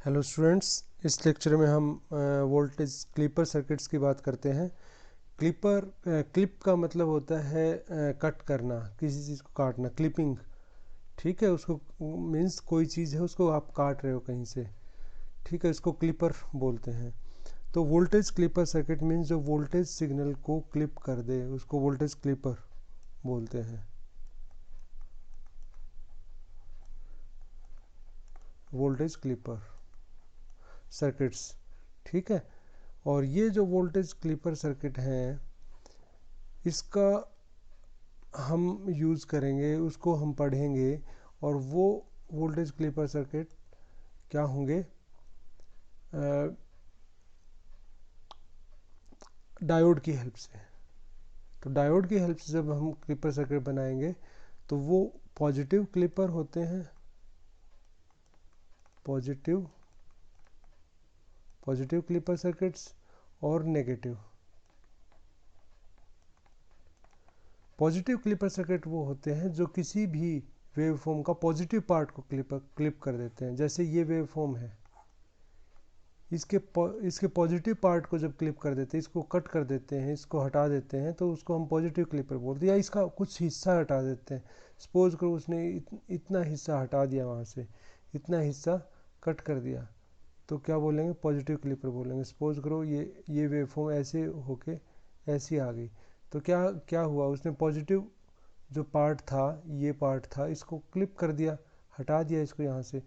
Hello students, इस lecture में हम वोल्टेज क्लिपर सर्किट्स की बात करते हैं। क्लिप का मतलब होता है कट करना, किसी चीज़ को काटना, क्लिपिंग। ठीक है, उसको मीन्स कोई चीज़ है उसको आप काट रहे हो कहीं से, ठीक है, इसको क्लिपर बोलते हैं। तो वोल्टेज क्लिपर सर्किट मीन्स जो वोल्टेज सिग्नल को क्लिप कर दे उसको वोल्टेज क्लिपर बोलते हैं, वोल्टेज क्लिपर सर्किट्स। ठीक है, और ये जो वोल्टेज क्लिपर सर्किट है इसका हम यूज़ करेंगे, उसको हम पढ़ेंगे, और वो वोल्टेज क्लिपर सर्किट क्या होंगे, डायोड की हेल्प से। तो डायोड की हेल्प से जब हम क्लिपर सर्किट बनाएंगे तो वो पॉजिटिव क्लिपर होते हैं, पॉजिटिव क्लिपर सर्किट्स, और नेगेटिव। पॉजिटिव क्लिपर सर्किट वो होते हैं जो किसी भी वेवफॉर्म का पॉजिटिव पार्ट को क्लिप कर देते हैं। जैसे ये वेवफॉर्म है, इसके पॉजिटिव पार्ट को जब क्लिप कर देते हैं, इसको कट कर देते हैं, इसको हटा देते हैं, तो उसको हम पॉजिटिव क्लिपर बोलते हैं। या इसका कुछ हिस्सा हटा देते हैं, सपोज करो उसने इतना हिस्सा हटा दिया, वहाँ से इतना हिस्सा कट कर दिया, तो क्या बोलेंगे, पॉजिटिव क्लिपर बोलेंगे। सपोज करो ये वेवफॉर्म ऐसे होके ऐसी आ गई, तो क्या क्या हुआ, उसने पॉजिटिव जो पार्ट था, ये पार्ट था, इसको क्लिप कर दिया, हटा दिया इसको यहाँ से,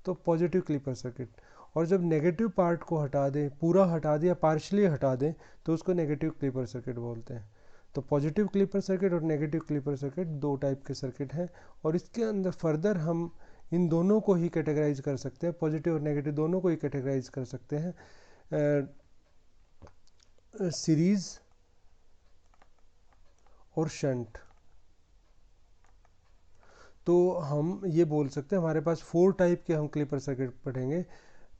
तो पॉजिटिव क्लिपर सर्किट। और जब नेगेटिव पार्ट को हटा दें, पूरा हटा दिया, पार्शली हटा दें, तो उसको नेगेटिव क्लिपर सर्किट बोलते हैं। तो पॉजिटिव क्लिपर सर्किट और नेगेटिव क्लिपर सर्किट दो टाइप के सर्किट हैं, और इसके अंदर फर्दर हम इन दोनों को ही कैटेगराइज कर सकते हैं, पॉजिटिव और नेगेटिव दोनों को ही कैटेगराइज कर सकते हैं, सीरीज और शंट। तो हम ये बोल सकते हैं हमारे पास 4 टाइप के हम क्लिपर सर्किट पढ़ेंगे: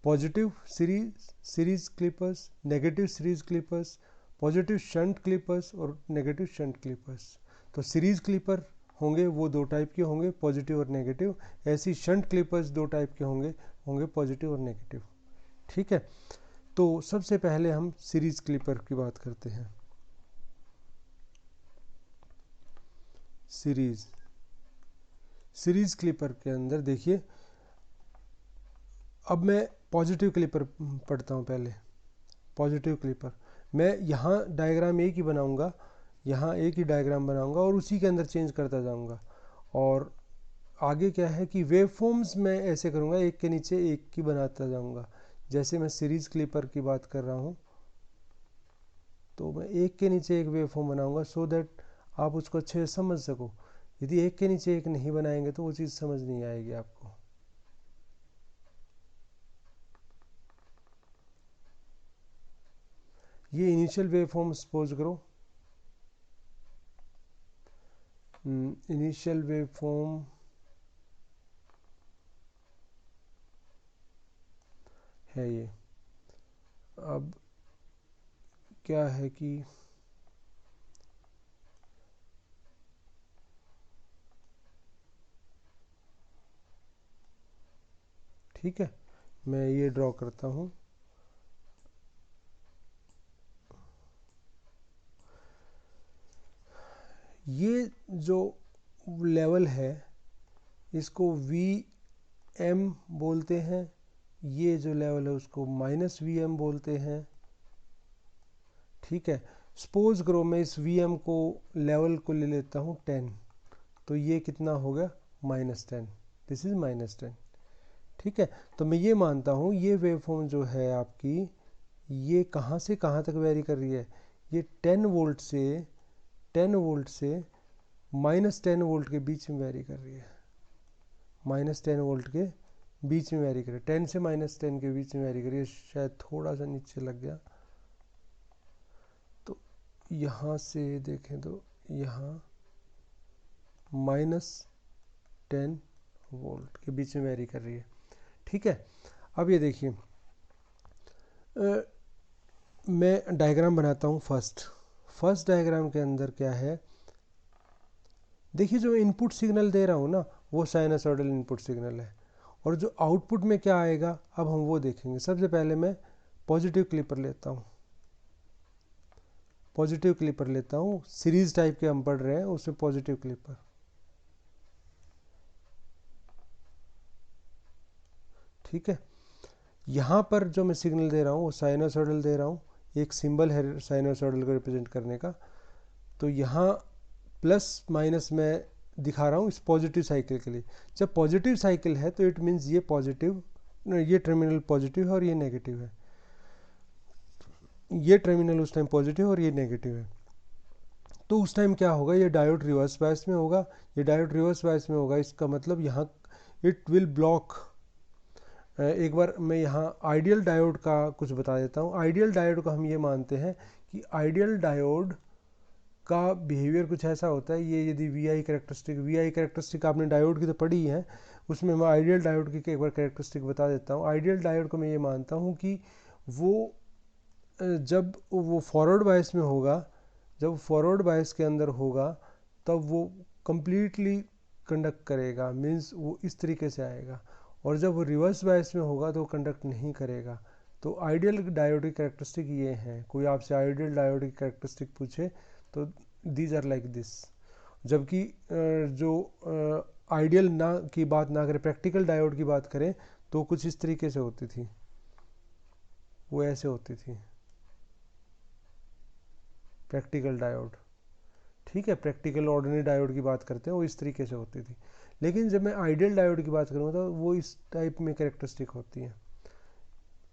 positive series Clippers, negative series Clippers, positive shunt Clippers और नेगेटिव शंट क्लिपर्स। तो सीरीज क्लिपर होंगे वो 2 टाइप के होंगे, पॉजिटिव और नेगेटिव। ऐसी शंट क्लिपर्स 2 टाइप के होंगे पॉजिटिव और नेगेटिव। ठीक है, तो सबसे पहले हम सीरीज क्लिपर की बात करते हैं। सीरीज क्लिपर के अंदर देखिए, अब मैं पॉजिटिव क्लिपर पढ़ता हूँ पहले। पॉजिटिव क्लिपर, मैं यहाँ डायग्राम एक ही बनाऊंगा, यहाँ एक ही डायग्राम बनाऊंगा और उसी के अंदर चेंज करता जाऊंगा। और आगे क्या है कि वेव फॉर्म्स मैं ऐसे करूँगा, एक के नीचे एक की बनाता जाऊँगा। जैसे मैं सीरीज क्लिपर की बात कर रहा हूँ, तो मैं एक के नीचे एक वेव फॉर्म बनाऊँगा सो दैट आप उसको अच्छे से समझ सको। यदि एक के नीचे एक नहीं बनाएंगे तो वो चीज़ समझ नहीं आएगी आपको। ये इनिशियल वेव फॉर्म सपोज करो, इनिशियल वेव फॉर्म है ये। अब क्या है कि ठीक है, मैं ये ड्रॉ करता हूँ। ये जो लेवल है इसको वी एम बोलते हैं, ये जो लेवल है उसको माइनस वी एम बोलते हैं। ठीक है, सपोज करो मैं इस वी एम को लेवल को ले लेता हूँ 10, तो ये कितना हो गया, -10। This is -10। ठीक है, तो मैं ये मानता हूँ ये वेवफॉर्म जो है आपकी, ये कहाँ से कहाँ तक वेरी कर रही है, ये 10 वोल्ट से -10 वोल्ट के बीच में वेरी कर रही है। -10 वोल्ट के बीच में वेरी कर रही है, 10 से -10 के बीच में वेरी कर रही है। शायद थोड़ा सा नीचे लग गया, तो यहाँ से देखें तो यहाँ -10 वोल्ट के बीच में वेरी कर रही है। ठीक है, अब ये देखिए, मैं डायग्राम बनाता हूँ। फर्स्ट डायग्राम के अंदर क्या है, देखिए जो इनपुट सिग्नल दे रहा हूँ ना, वो साइनसॉइडल इनपुट सिग्नल है, और जो आउटपुट में क्या आएगा अब हम वो देखेंगे। सबसे पहले मैं पॉजिटिव क्लिपर लेता हूँ, पॉजिटिव क्लिपर लेता हूँ, सीरीज टाइप के हम पढ़ रहे हैं उसमें पॉजिटिव क्लिपर। ठीक है, यहाँ पर जो मैं सिग्नल दे रहा हूँ वो साइनोसॉइडल दे रहा हूँ, एक सिंबल है साइनोसॉइडल को रिप्रेजेंट करने का। तो यहाँ प्लस माइनस मैं दिखा रहा हूँ इस पॉजिटिव साइकिल के लिए। जब पॉजिटिव साइकिल है तो इट मीन्स ये पॉजिटिव, ये टर्मिनल पॉजिटिव है और ये नेगेटिव है, ये टर्मिनल उस टाइम पॉजिटिव और ये नेगेटिव है। तो उस टाइम क्या होगा, ये डायोड रिवर्स बायस में होगा, ये डायोड रिवर्स बायस में होगा, इसका मतलब यहाँ इट विल ब्लॉक। एक बार मैं यहाँ आइडियल डायोड का कुछ बता देता हूँ। आइडियल डायोड का हम ये मानते हैं कि आइडियल डायोड का बिहेवियर कुछ ऐसा होता है, ये यदि वी आई कैरेक्टरिस्टिक आपने डायोड की तो पढ़ी है, उसमें मैं आइडियल डायोड की एक बार कैरेक्टरिस्टिक बता देता हूँ। आइडियल डायोड को मैं ये मानता हूँ कि वो जब वो फॉरवर्ड बायस में होगा, जब फॉरवर्ड बायस के अंदर होगा तब वो कंप्लीटली कंडक्ट करेगा, मीन्स वो इस तरीके से आएगा। और जब वो रिवर्स बायस में होगा तो वो कंडक्ट नहीं करेगा। तो आइडियल डायोड की कैरेक्टरिस्टिक ये हैं। कोई आपसे आइडियल डायोड की कैरेक्टरिस्टिक पूछे तो दीज आर लाइक दिस। जबकि जो आइडियल ना की बात ना करें, प्रैक्टिकल डायोड की बात करें तो कुछ इस तरीके से होती थी, वो ऐसे होती थी प्रैक्टिकल डायोड। ठीक है, प्रैक्टिकल ऑर्डिनरी डायोड की बात करते हैं वो इस तरीके से होती थी। लेकिन जब मैं आइडियल डायोड की बात करूँगा तो वो इस टाइप में कैरेक्टरिस्टिक होती है।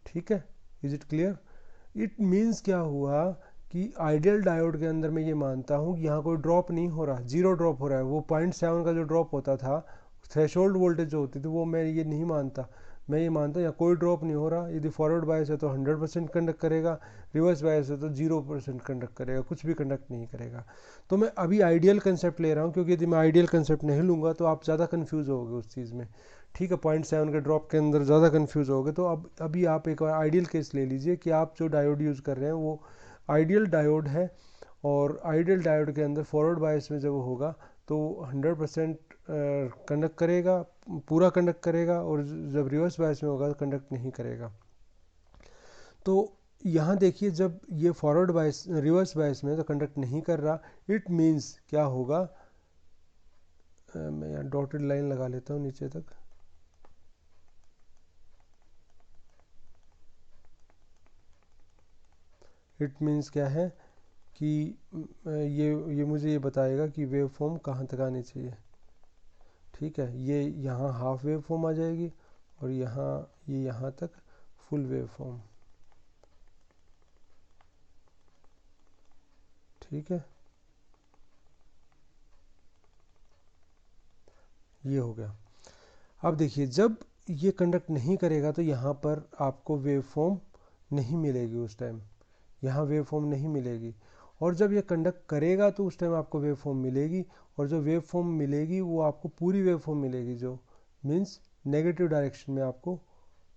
ठीक है, is it clear? It means क्या हुआ कि आइडियल डायोड के अंदर मैं ये मानता हूँ कि यहाँ कोई ड्रॉप नहीं हो रहा, जीरो ड्रॉप हो रहा है। वो 0.7 का जो ड्रॉप होता था, थ्रेशोल्ड वोल्टेज जो होती थी, वो मैं ये नहीं मानता। मैं ये मानता हूँ यहाँ कोई ड्रॉप नहीं हो रहा। यदि फॉरवर्ड बायस है तो 100% कंडक्ट करेगा, रिवर्स बायस है तो 0% कंडक्ट करेगा, कुछ भी कंडक्ट नहीं करेगा। तो मैं अभी आइडियल कंसेप्ट ले रहा हूँ, क्योंकि यदि मैं आइडियल कंसेप्ट नहीं लूँगा तो आप ज़्यादा कन्फ्यूज़ होगे उस चीज़ में। ठीक है, 0.7 के ड्रॉप के अंदर ज़्यादा कन्फ्यूज़ होगे। तो अब अभी आप एक आइडियल केस ले लीजिए कि आप जो डायोड यूज़ कर रहे हैं वो आइडियल डायोड है, और आइडियल डायोड के अंदर फॉरवर्ड बायस में जब वो होगा तो 100% कंडक्ट करेगा, पूरा कंडक्ट करेगा, और जब रिवर्स बायस में होगा तो कंडक्ट नहीं करेगा। तो यहाँ देखिए, जब ये फॉरवर्ड बायस रिवर्स बायस में तो कंडक्ट नहीं कर रहा, इट मीन्स क्या होगा, मैं यहाँ डॉटेड लाइन लगा लेता हूँ नीचे तक। इट मीन्स क्या है कि ये मुझे ये बताएगा कि वेव फॉर्म कहाँ तक आनी चाहिए। ठीक है, ये यहाँ हाफ वेव फॉर्म आ जाएगी और यहाँ ये यहाँ तक फुल वेव फॉर्म। ठीक है, ये हो गया। अब देखिए, जब ये कंडक्ट नहीं करेगा तो यहाँ पर आपको वेव फॉर्म नहीं मिलेगी उस टाइम, यहाँ वेव फॉर्म नहीं मिलेगी। और जब ये कंडक्ट करेगा तो उस टाइम आपको वेव फॉर्म मिलेगी, और जो वेव फॉर्म मिलेगी वो आपको पूरी वेव फॉर्म मिलेगी, जो मीन्स नेगेटिव डायरेक्शन में आपको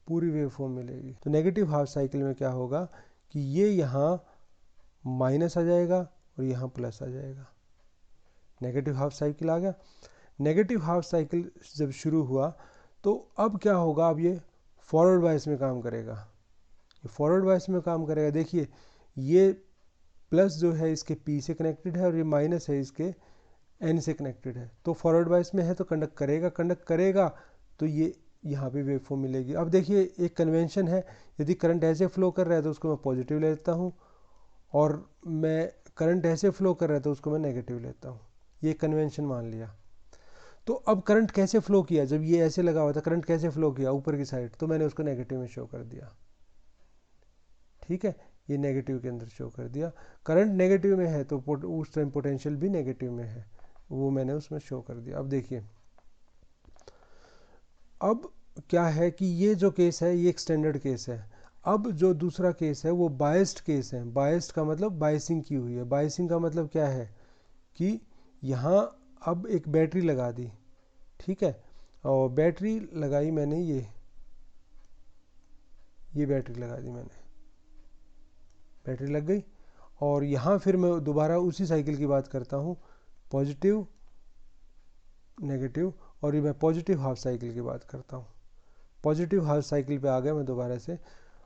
पूरी वेव फॉर्म मिलेगी। तो नेगेटिव हाफ साइकिल में क्या होगा कि ये यहाँ माइनस आ जाएगा और यहाँ प्लस आ जाएगा। नेगेटिव हाफ साइकिल आ गया। नेगेटिव हाफ साइकिल जब शुरू हुआ तो अब क्या होगा, अब ये फॉरवर्ड बायस में काम करेगा, ये फॉरवर्ड बायस में काम करेगा। देखिए, ये प्लस जो है इसके P से कनेक्टेड है और ये माइनस है इसके N से कनेक्टेड है। तो फॉरवर्ड बायस में है तो कंडक्ट करेगा, कंडक्ट करेगा तो ये यहाँ पे वेव फॉर्म मिलेगी। अब देखिए, एक कन्वेंशन है, यदि करंट ऐसे फ्लो कर रहा है तो उसको मैं पॉजिटिव लेता हूँ, और मैं करंट ऐसे फ्लो कर रहा है तो उसको मैं नेगेटिव लेता हूँ। ये कन्वेंशन मान लिया। तो अब करंट कैसे फ्लो किया, जब ये ऐसे लगा हुआ था करंट कैसे फ्लो किया ऊपर की साइड, तो मैंने उसको नेगेटिव में शो कर दिया। ठीक है, ये नेगेटिव के अंदर शो कर दिया। करंट नेगेटिव में है तो उस टाइम पोटेंशियल भी नेगेटिव में है, वो मैंने उसमें शो कर दिया। अब देखिए, अब क्या है कि ये जो केस है ये एक स्टैंडर्ड केस है। अब जो दूसरा केस है वो बायस्ड केस है। बायस्ड का मतलब बायसिंग की हुई है। बायसिंग का मतलब क्या है कि यहाँ अब एक बैटरी लगा दी। ठीक है, और बैटरी लगाई मैंने, ये बैटरी लगा दी मैंने, बैटरी लग गई। और यहाँ फिर मैं दोबारा उसी साइकिल की बात करता हूँ, पॉजिटिव नेगेटिव, और ये मैं पॉजिटिव हाफ साइकिल की बात करता हूँ। पॉजिटिव हाफ साइकिल पे आ गया मैं दोबारा से।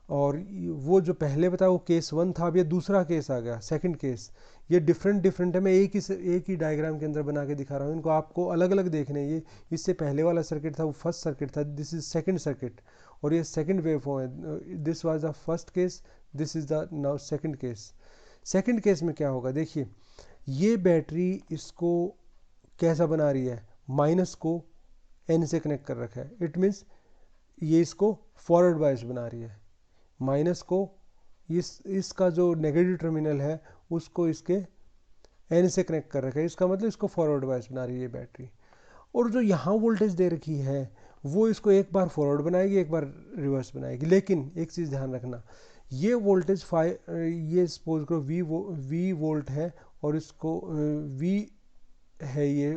और वो जो पहले बताया वो केस 1 था, अब ये दूसरा केस आ गया, सेकंड केस। ये डिफरेंट है, मैं एक ही डायग्राम के अंदर बना के दिखा रहा हूँ, इनको आपको अलग अलग देखने हैं। ये इससे पहले वाला सर्किट था वो फर्स्ट सर्किट था, दिस इज सेकंड सर्किट, और ये सेकंड वेव फॉर्म है। This was the first case, this is the now second case. Second case में क्या होगा देखिए, ये बैटरी इसको कैसा बना रही है, माइनस को एन से कनेक्ट कर रखा है, इट मीन्स ये इसको फॉरवर्ड बायस बना रही है। माइनस को इसका जो नेगेटिव टर्मिनल है उसको इसके एन से कनेक्ट कर रखा है, इसका मतलब इसको फॉरवर्ड बायस बना रही है बैटरी। और जो यहाँ वोल्टेज दे रखी है वो इसको एक बार फॉरवर्ड बनाएगी, एक बार रिवर्स बनाएगी। लेकिन एक चीज़ ध्यान रखना, ये वोल्टेज ये सपोज करो वी वोल्ट है, और इसको वी है ये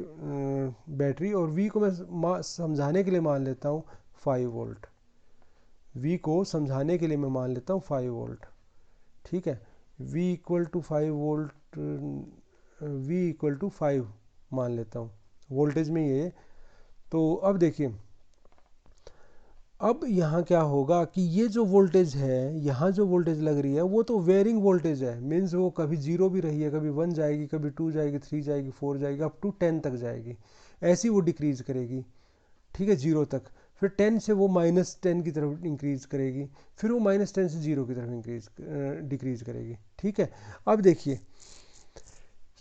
बैटरी, और वी को मैं समझाने के लिए मान लेता हूँ 5 वोल्ट। V को समझाने के लिए मैं मान लेता हूँ 5 वोल्ट, ठीक है। V equal to 5 volt, V equal to 5 मान लेता हूँ वोल्टेज में ये। तो अब देखिए, अब यहाँ क्या होगा कि ये जो वोल्टेज है, यहाँ जो वोल्टेज लग रही है वो तो वेरिंग वोल्टेज है, मीन्स वो कभी 0 भी रही है, कभी 1 जाएगी, कभी 2 जाएगी, 3 जाएगी, 4 जाएगी, अप टू 10 तक जाएगी, ऐसी वो डिक्रीज करेगी, ठीक है, 0 तक। फिर 10 से वो -10 की तरफ इंक्रीज करेगी, फिर वो -10 से 0 की तरफ डिक्रीज करेगी, ठीक है। अब देखिए,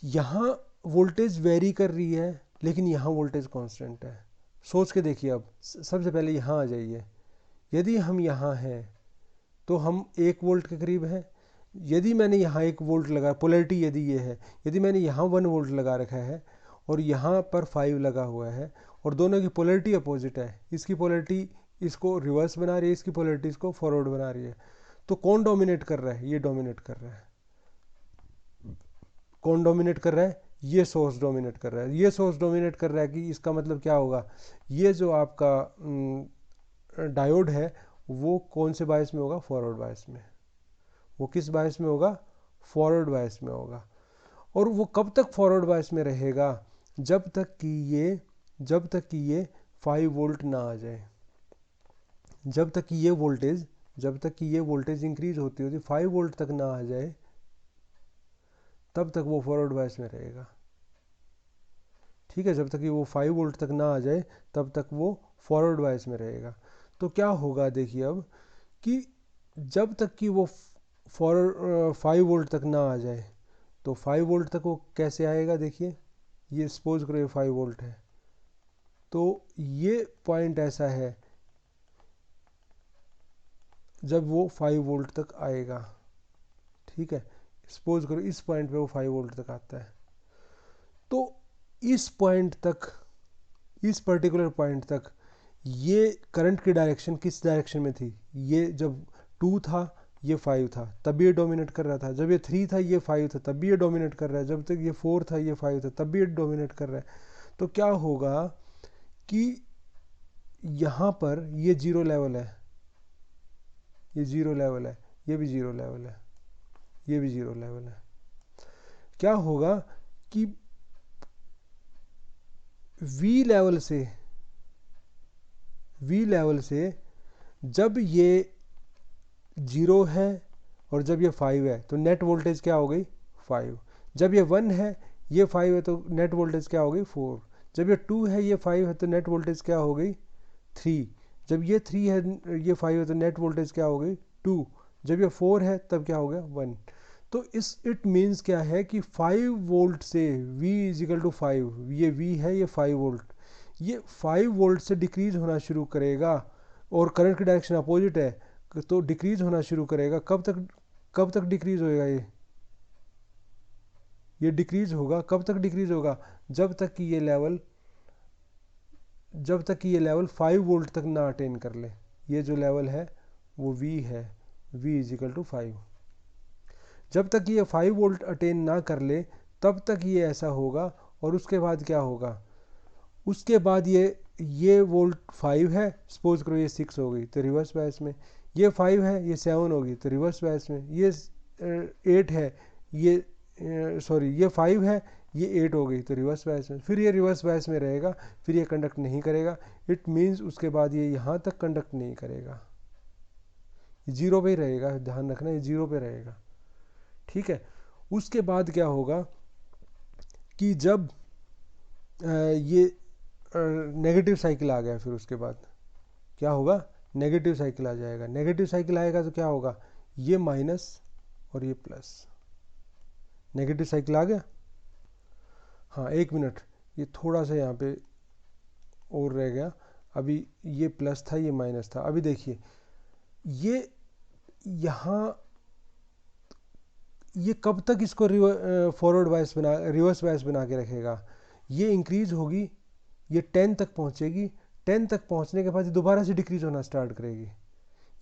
यहाँ वोल्टेज वेरी कर रही है, लेकिन यहाँ वोल्टेज कांस्टेंट है। सोच के देखिए, अब सबसे पहले यहाँ आ जाइए। यदि हम यहाँ हैं तो हम 1 वोल्ट के करीब हैं। यदि मैंने यहाँ 1 वोल्ट लगा, पोलैरिटी यदि ये है, यदि मैंने यहाँ 1 वोल्ट लगा रखा है और यहाँ पर 5 लगा हुआ है, और दोनों की पोलैरिटी अपोजिट है, इसकी पोलैरिटी इसको रिवर्स बना रही है, इसकी पोलैरिटी इसको फॉरवर्ड बना रही है, तो कौन डोमिनेट कर रहा है, ये डोमिनेट कर रहा है। कौन डोमिनेट कर रहा है, ये सोर्स डोमिनेट कर रहा है। ये सोर्स डोमिनेट कर रहा है कि इसका मतलब क्या होगा, ये जो आपका डायोड है वो कौन से बायस में होगा, फॉरवर्ड बायस में। वो किस बायस में होगा, फॉरवर्ड बायस में होगा। और वो कब तक फॉरवर्ड बायस में रहेगा, जब तक कि ये 5 वोल्ट ना आ जाए। जब तक कि ये वोल्टेज इंक्रीज होती 5 वोल्ट तक ना आ जाए, तब तक वो फॉरवर्ड बायस में रहेगा, ठीक है। जब तक कि वो 5 वोल्ट तक ना आ जाए, तब तक वो फॉरवर्ड बायस में रहेगा। तो क्या होगा देखिए अब, कि जब तक कि वो 5 वोल्ट तक ना आ जाए, तो 5 वोल्ट तक वो कैसे आएगा, देखिए, ये सपोज करो ये 5 वोल्ट है, तो ये पॉइंट ऐसा है जब वो 5 वोल्ट तक आएगा, ठीक है। सपोज करो इस पॉइंट पे वो 5 वोल्ट तक आता है, तो इस पॉइंट तक, इस पर्टिकुलर पॉइंट तक ये करंट की डायरेक्शन किस डायरेक्शन में थी, ये जब 2 था ये 5 था तब भी ये डोमिनेट कर रहा था, जब ये 3 था ये 5 था तब भी ये डोमिनेट कर रहा है, जब तक ये 4 था ये 5 था तब भी ये डोमिनेट कर रहा है। तो क्या होगा कि यहाँ पर ये 0 लेवल है, ये 0 लेवल है, ये भी 0 लेवल है, ये भी 0 लेवल है। क्या होगा कि V लेवल से जब ये 0 है और जब ये 5 है तो नेट वोल्टेज क्या हो गई, 5। जब ये 1 है, ये 5 है, तो नेट वोल्टेज क्या हो गई, 4। जब ये 2 है, ये 5 है, तो नेट वोल्टेज क्या हो गई, 3। जब ये 3 है, ये 5 है, तो नेट वोल्टेज क्या हो गई, 2। जब ये 4 है तब क्या हो गया, 1। तो इट मीन्स क्या है कि 5 वोल्ट से V इजिकल टू 5, ये V है, ये 5 वोल्ट, ये 5 वोल्ट से डिक्रीज होना शुरू करेगा, और करंट की डायरेक्शन अपोजिट है, तो डिक्रीज होना शुरू करेगा। कब तक डिक्रीज होएगा, ये डिक्रीज होगा, कब तक डिक्रीज होगा, जब तक कि ये लेवल 5 वोल्ट तक ना अटेन कर ले। ये जो लेवल है वो V है, V इजिकल टू 5। जब तक ये 5 वोल्ट अटेन ना कर ले तब तक ये ऐसा होगा, और उसके बाद क्या होगा, उसके बाद ये वोल्ट 5 है, सपोज करो ये 6 हो गई तो रिवर्स बायस में, ये 5 है, ये 7 होगी तो रिवर्स बायस में, ये 8 है, ये सॉरी ये 5 है, ये 8 हो गई, तो रिवर्स बायस में, फिर ये रिवर्स बायस में रहेगा, फिर ये कंडक्ट नहीं करेगा। इट मीन्स उसके बाद ये यहाँ तक कंडक्ट नहीं करेगा, जीरो पे ही रहेगा, ध्यान रखना ये जीरो पे रहेगा, ठीक है। उसके बाद क्या होगा कि जब ये नेगेटिव साइकिल आ गया, फिर उसके बाद क्या होगा, नेगेटिव साइकिल आ जाएगा। नेगेटिव साइकिल आएगा तो क्या होगा, ये माइनस और ये प्लस, नेगेटिव साइकिल आ गया। हाँ 1 मिनट, ये थोड़ा सा यहाँ पे और रह गया, अभी ये प्लस था ये माइनस था। अभी देखिए ये यहाँ, ये कब तक इसको फॉरवर्ड बायस बना, रिवर्स बायस बना के रखेगा, ये इंक्रीज होगी, ये 10 तक पहुँचेगी, 10 तक पहुँचने के बाद दोबारा से डिक्रीज होना स्टार्ट करेगी,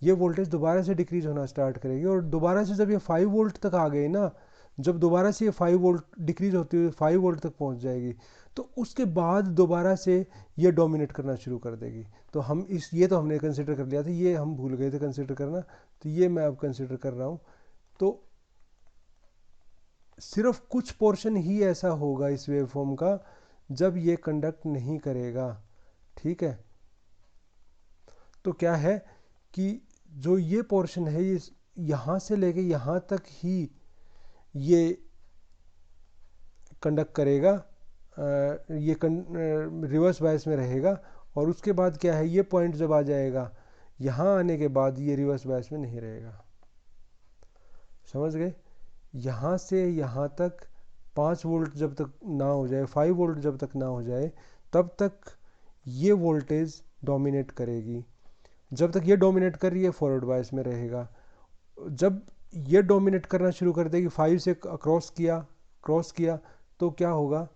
ये वोल्टेज दोबारा से डिक्रीज होना स्टार्ट करेगी, और दोबारा से जब ये 5 वोल्ट तक आ गई ना, जब दोबारा से ये 5 वोल्ट डिक्रीज होती हुई 5 वोल्ट तक पहुंच जाएगी, तो उसके बाद दोबारा से ये डोमिनेट करना शुरू कर देगी। तो हम इस, ये तो हमने कंसिडर कर लिया था, ये हम भूल गए थे कंसिडर करना, तो ये मैं अब कंसिडर कर रहा हूँ। तो सिर्फ कुछ पोर्शन ही ऐसा होगा इस वेवफॉर्म का जब ये कंडक्ट नहीं करेगा, ठीक है। तो क्या है कि जो ये पोर्शन है, ये यहाँ से लेके यहाँ तक ही ये कंडक्ट करेगा, ये रिवर्स बायस में रहेगा, और उसके बाद क्या है, ये पॉइंट जब आ जाएगा यहाँ आने के बाद ये रिवर्स बायस में नहीं रहेगा, समझ गए। यहाँ से यहाँ तक 5 वोल्ट जब तक ना हो जाए, 5 वोल्ट जब तक ना हो जाए, तब तक ये वोल्टेज डोमिनेट करेगी। जब तक ये डोमिनेट कर रही है फॉरवर्ड बायस में रहेगा। जब ये डोमिनेट करना शुरू कर देगी, 5 से क्रॉस किया तो क्या होगा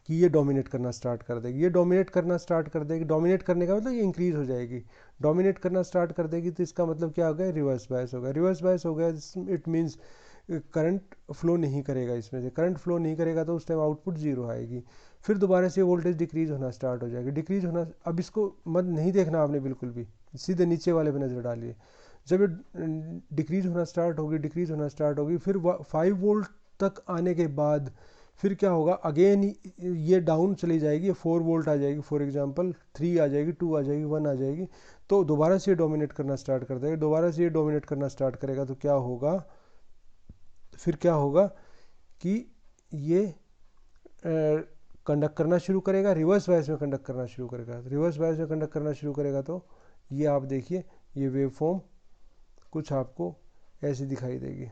कि ये डोमिनेट करना स्टार्ट कर देगी, ये डोमिनेट करना स्टार्ट कर देगी। डोमिनेट करने का मतलब ये इंक्रीज हो जाएगी, डोमिनेट करना स्टार्ट कर देगी, तो इसका मतलब क्या हो गया, रिवर्स बायस हो गया। रिवर्स बायस हो गया, इट मीन्स करंट फ्लो नहीं करेगा इसमें से, करंट फ्लो नहीं करेगा तो उस टाइम आउटपुट जीरो आएगी। फिर दोबारा से वोल्टेज डिक्रीज होना स्टार्ट हो जाएगी, डिक्रीज होना। अब इसको मत नहीं देखना आपने बिल्कुल भी, सीधे नीचे वाले पे नज़र डालिए। जब ये डिक्रीज होना स्टार्ट होगी, फिर 5 वोल्ट तक आने के बाद फिर क्या होगा, अगेन ये डाउन चली जाएगी, 4 वोल्ट आ जाएगी, फॉर एग्जांपल 3 आ जाएगी, 2 आ जाएगी, 1 आ जाएगी, तो दोबारा से ये डोमिनेट करना स्टार्ट कर देगा। दोबारा से ये डोमिनेट करना स्टार्ट करेगा तो क्या होगा, फिर क्या होगा कि ये कंडक्ट करना शुरू करेगा, रिवर्स बायस में कंडक्ट करना शुरू करेगा। रिवर्स बायस में कंडक्ट करना शुरू करेगा तो ये आप देखिए, ये वेव फॉर्म कुछ आपको ऐसे दिखाई देगी,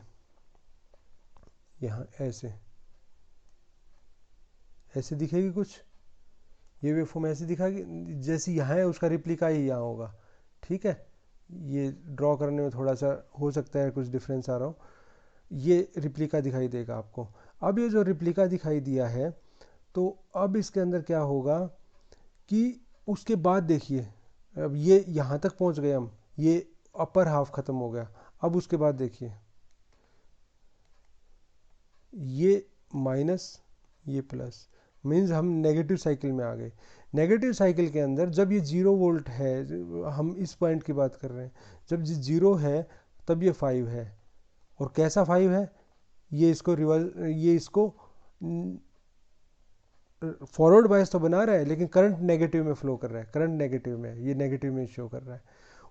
यहाँ ऐसे दिखेगी कुछ, ये वेव फॉर्म ऐसे दिखाएगी, जैसे यहाँ है उसका रिप्लिका ही यहाँ होगा, ठीक है। ये ड्रॉ करने में थोड़ा सा हो सकता है कुछ डिफरेंस आ रहा हो, ये रिप्लिका दिखाई देगा आपको। अब ये जो रिप्लिका दिखाई दिया है, तो अब इसके अंदर क्या होगा कि उसके बाद देखिए, अब ये यहाँ तक पहुँच गए हम, ये अपर हाफ ख़त्म हो गया। अब उसके बाद देखिए, ये माइनस ये प्लस, मीन्स हम नेगेटिव साइकिल में आ गए। नेगेटिव साइकिल के अंदर जब ये 0 वोल्ट है, हम इस पॉइंट की बात कर रहे हैं, जब 0 है तब ये 5 है, और कैसा 5 है, ये इसको फॉरवर्ड बायस तो बना रहा है, लेकिन करंट नेगेटिव में फ्लो कर रहा है, करंट नेगेटिव में, ये नेगेटिव में शो कर रहा है।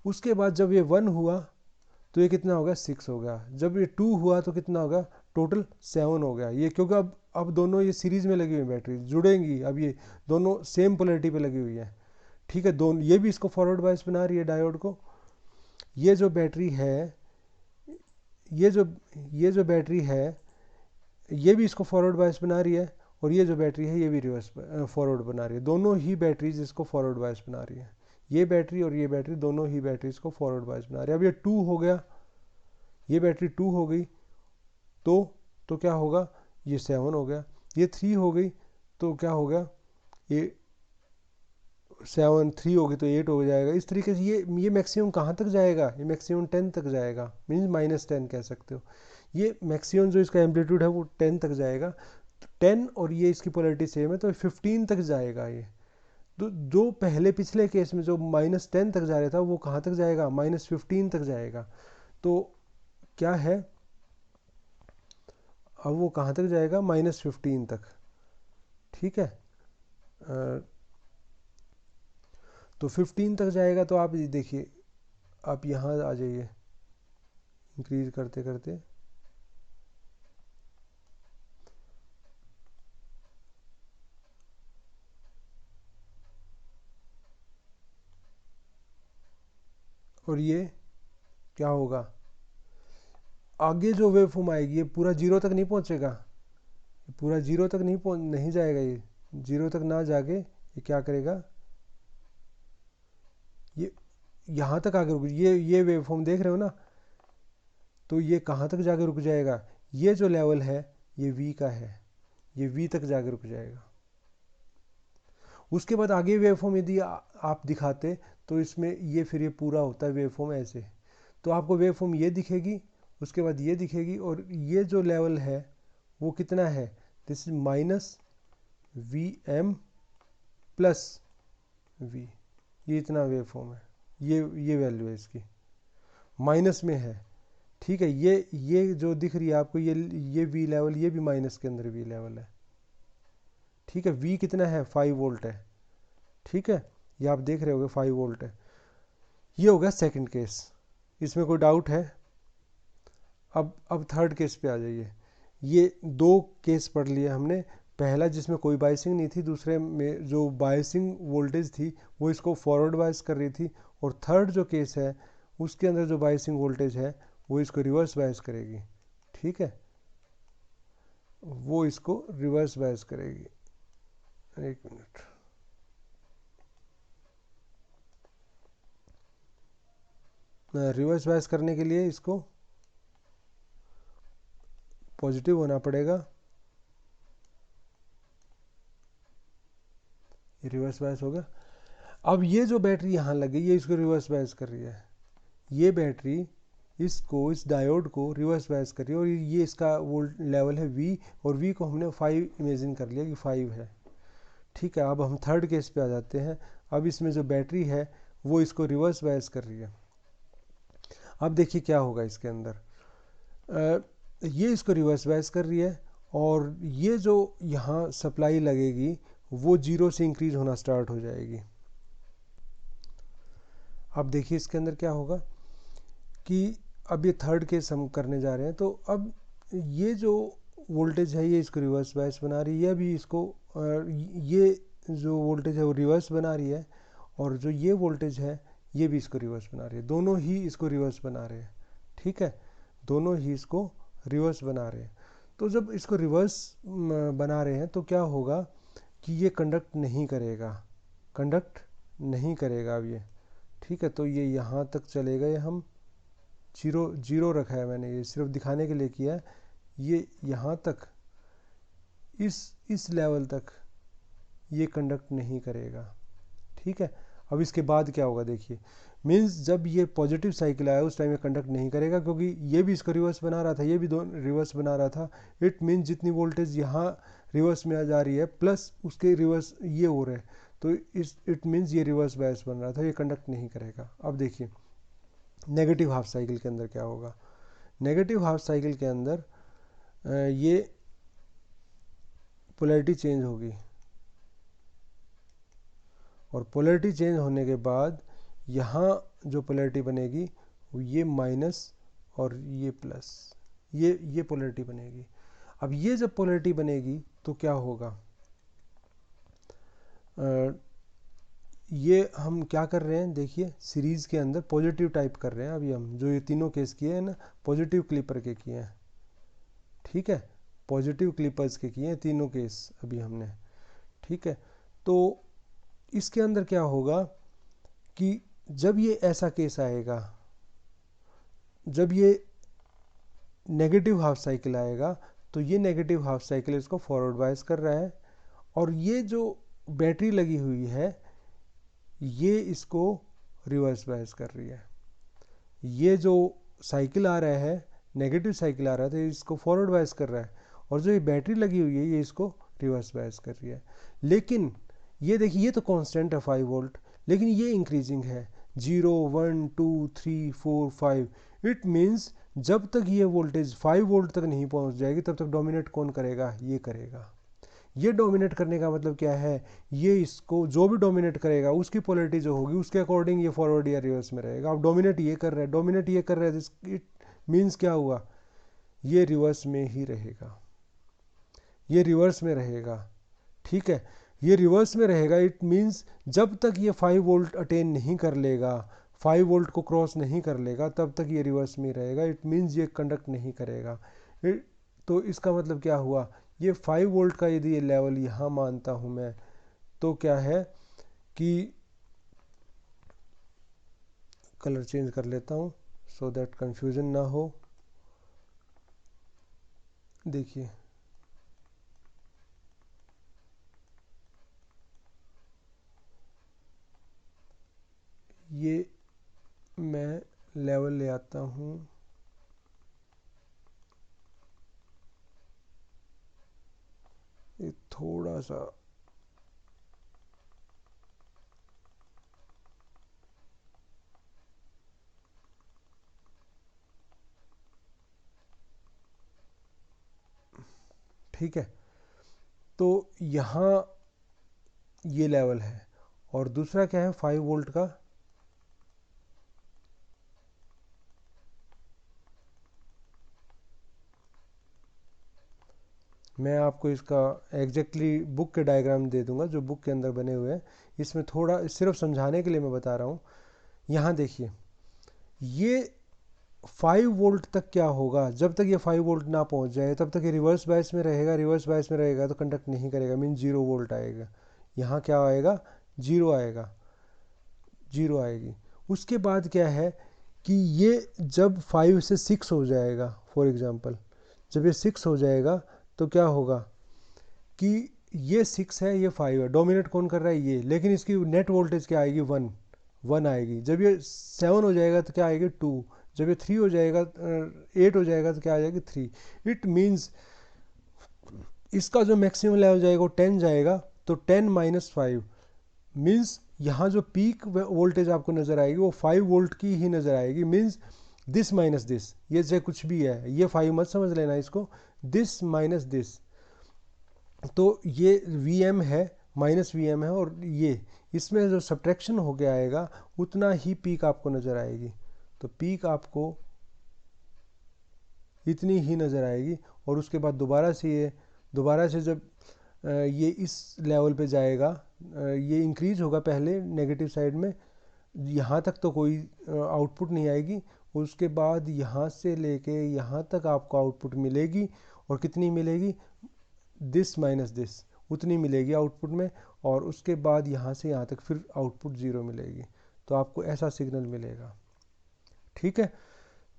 उसके बाद जब ये 1 हुआ तो ये कितना हो गया, 6 हो गया। जब ये 2 हुआ तो कितना हो गया, टोटल 7 हो गया। ये क्योंकि अब दोनों ये सीरीज में लगी हुई बैटरी जुड़ेंगी, अब ये दोनों सेम पोलैरिटी पे लगी हुई है, ठीक है। दोनों ये भी इसको फॉरवर्ड बायस बना रही है डायोड को। ये जो बैटरी है, ये जो बैटरी है, ये भी इसको फॉरवर्ड बायस बना रही है, और ये जो बैटरी है ये भी रिवर्स फॉरवर्ड बना रही है। दोनों ही बैटरीज इसको फॉरवर्ड बायस बना रही है, ये बैटरी और ये बैटरी, दोनों ही बैटरीज को फॉरवर्ड बायस बना रही है। अब ये 2 हो गया, ये बैटरी 2 हो गई, तो क्या होगा, ये 7 हो गया। ये 3 हो गई तो क्या हो गया, ये 7, 3 होगी तो 8 हो जाएगा। इस तरीके से ये मैक्सिमम कहाँ तक जाएगा, ये मैक्सिमम 10 तक जाएगा, मीन्स -10 कह सकते हो। ये मैक्सिमम जो इसका एम्पलीट्यूड है वो 10 तक जाएगा, 10 और ये इसकी पोलैरिटी सेम है तो 15 तक जाएगा। ये तो जो पहले पिछले केस में जो -10 तक जा रहा था, वो कहाँ तक जाएगा, -15 तक जाएगा। तो क्या है, अब वो कहाँ तक जाएगा, -15 तक। ठीक है, तो 15 तक जाएगा। तो आप देखिए, आप यहाँ आ जाइए इंक्रीज करते करते, और ये क्या होगा, आगे जो वेव फॉर्म आएगी ये पूरा 0 तक नहीं पहुँचेगा, पूरा 0 तक नहीं जाएगा। ये 0 तक ना जाके ये क्या करेगा, ये यहाँ तक आगे रुक, ये वेव फॉर्म देख रहे हो ना, तो ये कहाँ तक जाके रुक जाएगा, ये जो लेवल है ये V का है, ये V तक जाके रुक जाएगा। उसके बाद आगे वेव फॉर्म यदि आप दिखाते तो इसमें ये फिर ये पूरा होता है वेव फॉर्म ऐसे। तो आपको वेव फॉर्म ये दिखेगी, उसके बाद ये दिखेगी, और ये जो लेवल है वो कितना है, this is -Vm plus V, ये इतना वेव फॉर्म है, ये वैल्यू है इसकी, माइनस में है। ठीक है, ये जो दिख रही है आपको, ये V लेवल, ये भी माइनस के अंदर V लेवल है। ठीक है, V कितना है, 5 वोल्ट है। ठीक है, ये आप देख रहे होगे 5 वोल्ट है। ये हो गया सेकंड केस, इसमें कोई डाउट है? अब थर्ड केस पे आ जाइए। ये 2 केस पढ़ लिए हमने, पहला जिसमें कोई बायसिंग नहीं थी, दूसरे में जो बायसिंग वोल्टेज थी वो इसको फॉरवर्ड बायस कर रही थी, और थर्ड जो केस है उसके अंदर जो बायसिंग वोल्टेज है वो इसको रिवर्स बायस करेगी। ठीक है, वो इसको रिवर्स बायस करेगी। एक मिनट, रिवर्स बायस करने के लिए इसको पॉजिटिव होना पड़ेगा। ये रिवर्स बायस हो गया। अब ये जो बैटरी यहाँ लगी, ये इसको रिवर्स बायस कर रही है, ये बैटरी इसको, इस डायोड को रिवर्स बायस कर रही है, और ये इसका वोल्ट लेवल है V, और V को हमने 5 इमेजिन कर लिया कि 5 है। ठीक है, अब हम थर्ड केस पे आ जाते हैं। अब इसमें जो बैटरी है वो इसको रिवर्स बायस कर रही है। अब देखिए क्या होगा इसके अंदर, ये इसको रिवर्स बायस कर रही है, और ये जो यहाँ सप्लाई लगेगी वो 0 से इंक्रीज होना स्टार्ट हो जाएगी। अब देखिए इसके अंदर क्या होगा कि अब ये थर्ड केस हम करने जा रहे हैं। तो अब ये जो वोल्टेज है ये इसको रिवर्स बायस बना रही है, अभी इसको ये जो वोल्टेज है वो रिवर्स बना रही है, और जो ये वोल्टेज है ये भी इसको रिवर्स बना रही है, दोनों ही इसको रिवर्स बना रहे हैं। ठीक है, दोनों ही इसको रिवर्स बना रहे हैं। तो जब इसको रिवर्स बना रहे हैं तो क्या होगा कि ये कंडक्ट नहीं करेगा, कंडक्ट नहीं करेगा अब ये। ठीक है, तो ये यहाँ तक चलेगा, ये हम 0 रखा है मैंने, ये सिर्फ दिखाने के लिए किया है। ये यहाँ तक, इस लेवल तक ये कंडक्ट नहीं करेगा। ठीक है, अब इसके बाद क्या होगा देखिए, मीन्स जब ये पॉजिटिव साइकिल आया उस टाइम ये कंडक्ट नहीं करेगा, क्योंकि ये भी इसको रिवर्स बना रहा था, ये भी दोनों रिवर्स बना रहा था। इट मीन्स जितनी वोल्टेज यहाँ रिवर्स में आ जा रही है प्लस उसके रिवर्स ये हो रहा है, तो इट मीन्स ये रिवर्स बायस बन रहा था, ये कंडक्ट नहीं करेगा। अब देखिए नेगेटिव हाफ साइकिल के अंदर क्या होगा, नेगेटिव हाफ साइकिल के अंदर ये पोलैरिटी चेंज होगी, और पोलैरिटी चेंज होने के बाद यहाँ जो पोलैरिटी बनेगी वो ये माइनस और ये प्लस, ये पोलैरिटी बनेगी। अब ये जब पोलैरिटी बनेगी तो क्या होगा, ये हम क्या कर रहे हैं देखिए, सीरीज़ के अंदर पॉजिटिव टाइप कर रहे हैं। अभी हम जो ये तीनों केस किए हैं ना, पॉजिटिव क्लिपर के किए हैं। ठीक है, पॉजिटिव क्लिपर्स के किए हैं तीनों केस अभी हमने। ठीक है, तो इसके अंदर क्या होगा कि जब ये ऐसा केस आएगा, जब ये नेगेटिव हाफ साइकिल आएगा, तो ये नेगेटिव हाफ साइकिल इसको फॉरवर्ड बायस कर रहा है, और ये जो बैटरी लगी हुई है ये इसको रिवर्स बायस कर रही है। ये जो साइकिल आ रहा है, नेगेटिव साइकिल आ रहा है, तो इसको फॉरवर्ड बायस कर रहा है, और जो ये बैटरी लगी हुई है ये इसको रिवर्स बायस कर रही है। लेकिन ये देखिए, ये तो कांस्टेंट है 5 वोल्ट, लेकिन ये इंक्रीजिंग है। 0 1 2 3 4 5। इट मीन्स जब तक ये वोल्टेज 5 वोल्ट तक नहीं पहुंच जाएगी तब तक डोमिनेट कौन करेगा, ये करेगा। ये डोमिनेट करने का मतलब क्या है, ये इसको जो भी डोमिनेट करेगा उसकी पोलैरिटी जो होगी उसके अकॉर्डिंग ये फॉरवर्ड या रिवर्स में रहेगा। अब डोमिनेट ये कर रहा है, डोमिनेट ये कर रहा है, इट मीन्स क्या हुआ, ये रिवर्स में ही रहेगा, ये रिवर्स में रहेगा। ठीक है, ये रिवर्स में रहेगा। इट मीन्स जब तक ये 5 वोल्ट अटेन नहीं कर लेगा, 5 वोल्ट को क्रॉस नहीं कर लेगा, तब तक ये रिवर्स में रहेगा। इट मीन्स ये कंडक्ट नहीं करेगा। तो इसका मतलब क्या हुआ, ये 5 वोल्ट का यदि ये लेवल यहाँ मानता हूँ मैं, तो क्या है कि कलर चेंज कर लेता हूँ सो दैट कंफ्यूजन ना हो। देखिए ये मैं लेवल ले आता हूँ, ये थोड़ा सा ठीक है। तो यहाँ ये लेवल है और दूसरा क्या है 5 वोल्ट का, मैं आपको इसका एग्जैक्टली बुक के डायग्राम दे दूंगा जो बुक के अंदर बने हुए हैं। इसमें थोड़ा सिर्फ समझाने के लिए मैं बता रहा हूँ। यहाँ देखिए ये 5 वोल्ट तक क्या होगा, जब तक ये 5 वोल्ट ना पहुँच जाए तब तक ये रिवर्स बायस में रहेगा। रिवर्स बायस में रहेगा तो कंडक्ट नहीं करेगा, मीन 0 वोल्ट आएगा। यहाँ क्या आएगा, 0 आएगा, 0 आएगी। उसके बाद क्या है कि ये जब 5 से 6 हो जाएगा, फॉर एग्जांपल जब ये 6 हो जाएगा तो क्या होगा कि ये 6 है ये 5 है, डोमिनेट कौन कर रहा है ये, लेकिन इसकी नेट वोल्टेज क्या आएगी, 1 आएगी। जब ये 7 हो जाएगा तो क्या आएगी, 2। जब ये 3 हो जाएगा 8 हो जाएगा तो क्या आ जाएगी, 3। इट मीन्स इसका जो मैक्सिमम लेवल जाएगा वो 10 जाएगा। तो 10 माइनस 5 मीन्स यहाँ जो पीक वोल्टेज आपको नज़र आएगी वो 5 वोल्ट की ही नज़र आएगी। मीन्स दिस माइनस दिस, ये चाहे कुछ भी है, ये 5 मत समझ लेना इसको, दिस माइनस दिस। तो ये वी एम है, माइनस वी एम है, और ये इसमें जो सब्ट्रैक्शन हो गया आएगा उतना ही पीक आपको नज़र आएगी। तो पीक आपको इतनी ही नज़र आएगी। और उसके बाद दोबारा से जब ये इस लेवल पे जाएगा, ये इंक्रीज होगा पहले नेगेटिव साइड में, यहाँ तक तो कोई आउटपुट नहीं आएगी। उसके बाद यहाँ से लेके यहाँ तक आपको आउटपुट मिलेगी, और कितनी मिलेगी, दिस माइनस दिस, उतनी मिलेगी आउटपुट में। और उसके बाद यहाँ से यहाँ तक फिर आउटपुट 0 मिलेगी। तो आपको ऐसा सिग्नल मिलेगा। ठीक है,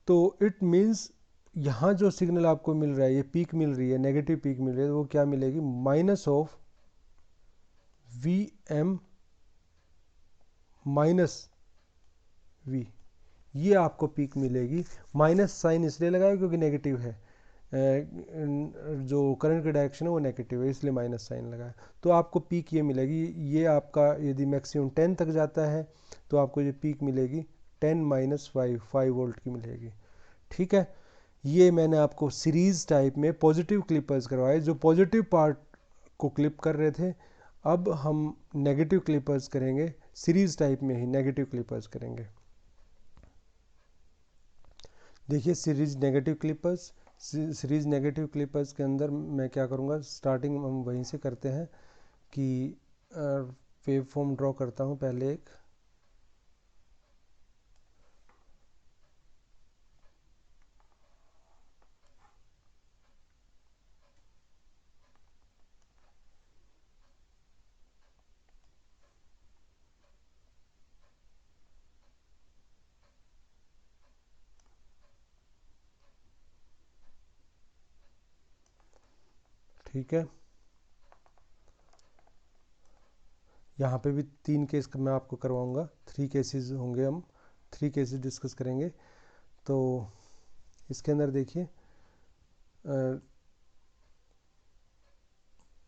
तो इट मीन्स यहाँ जो सिग्नल आपको मिल रहा है, ये पीक मिल रही है, नेगेटिव पीक मिल रही है, तो वो क्या मिलेगी, minus of V M minus V, ये आपको पीक मिलेगी। माइनस साइन इसलिए लगाया क्योंकि नेगेटिव है, जो करंट की डायरेक्शन है वो नेगेटिव है, इसलिए माइनस साइन लगाया। तो आपको पीक ये मिलेगी। ये आपका यदि मैक्सिमम 10 तक जाता है तो आपको ये पीक मिलेगी 10 माइनस 5 वोल्ट की मिलेगी। ठीक है, ये मैंने आपको सीरीज टाइप में पॉजिटिव क्लिपर्स करवाए जो पॉजिटिव पार्ट को क्लिप कर रहे थे। अब हम नेगेटिव क्लिपर्स करेंगे, सीरीज टाइप में ही नेगेटिव क्लिपर्स करेंगे। देखिए सीरीज नेगेटिव क्लिपर्स के अंदर मैं क्या करूँगा, स्टार्टिंग हम वहीं से करते हैं कि वेव फॉर्म ड्रॉ करता हूँ पहले एक। ठीक है, यहाँ पे भी 3 केस मैं आपको करवाऊँगा, 3 केसेस होंगे, हम 3 केसेस डिस्कस करेंगे। तो इसके अंदर देखिए,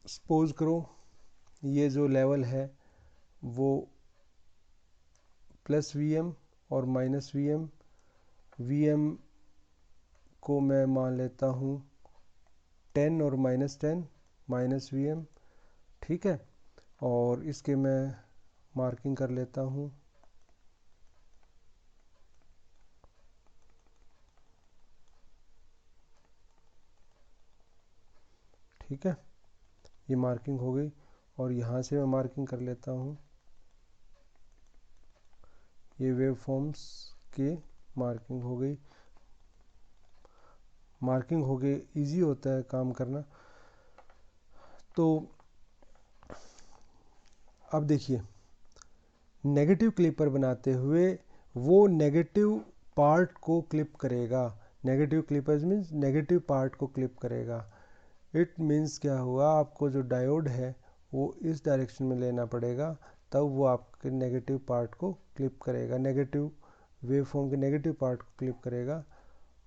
सपोज करो ये जो लेवल है वो प्लस Vm और माइनस Vm। Vm को मैं मान लेता हूँ 10 और -10 माइनस Vm, ठीक है। और इसके मैं मार्किंग कर लेता हूँ, ठीक है, ये मार्किंग हो गई। और यहाँ से मैं मार्किंग कर लेता हूँ, ये वेव फॉर्म्स के मार्किंग हो गई। मार्किंग हो गई, ईजी होता है काम करना। तो अब देखिए, नेगेटिव क्लिपर बनाते हुए वो नेगेटिव पार्ट को क्लिप करेगा। Negative Clippers means negative part को क्लिप करेगा। इट मीन्स क्या हुआ, आपको जो डायोड है वो इस डायरेक्शन में लेना पड़ेगा, तब वो आपके नेगेटिव पार्ट को क्लिप करेगा, नेगेटिव वेवफॉर्म के नेगेटिव पार्ट को क्लिप करेगा।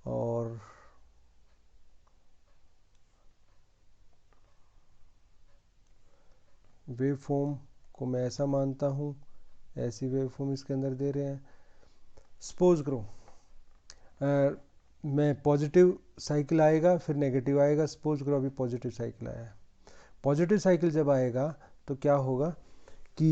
और वेवफॉर्म को मैं ऐसा मानता हूँ, ऐसी वेवफॉर्म इसके अंदर दे रहे हैं। सपोज करो मैं पॉजिटिव साइकिल आएगा फिर नेगेटिव आएगा। सपोज करो अभी पॉजिटिव साइकिल आया है। पॉजिटिव साइकिल जब आएगा तो क्या होगा कि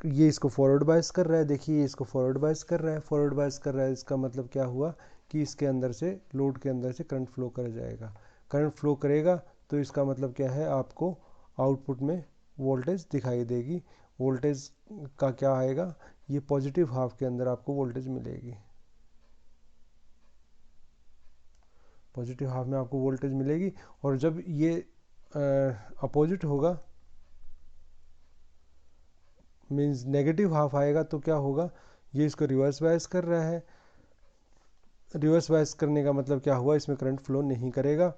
ये इसको फॉरवर्ड बायस कर रहा है। देखिए, ये इसको फॉरवर्ड बायस कर रहा है, फॉरवर्ड बायस कर रहा है। इसका मतलब क्या हुआ कि इसके अंदर से, लोड के अंदर से करंट फ्लो कर जाएगा। करंट फ्लो करेगा तो इसका मतलब क्या है, आपको आउटपुट में वोल्टेज दिखाई देगी। वोल्टेज का क्या आएगा, ये पॉजिटिव हाफ के अंदर आपको वोल्टेज मिलेगी। पॉजिटिव हाफ में आपको वोल्टेज मिलेगी। और जब ये अपोजिट होगा, मींस नेगेटिव हाफ आएगा, तो क्या होगा, ये इसको रिवर्स बायस कर रहा है। रिवर्स बायस करने का मतलब क्या हुआ, इसमें करंट फ्लो नहीं करेगा।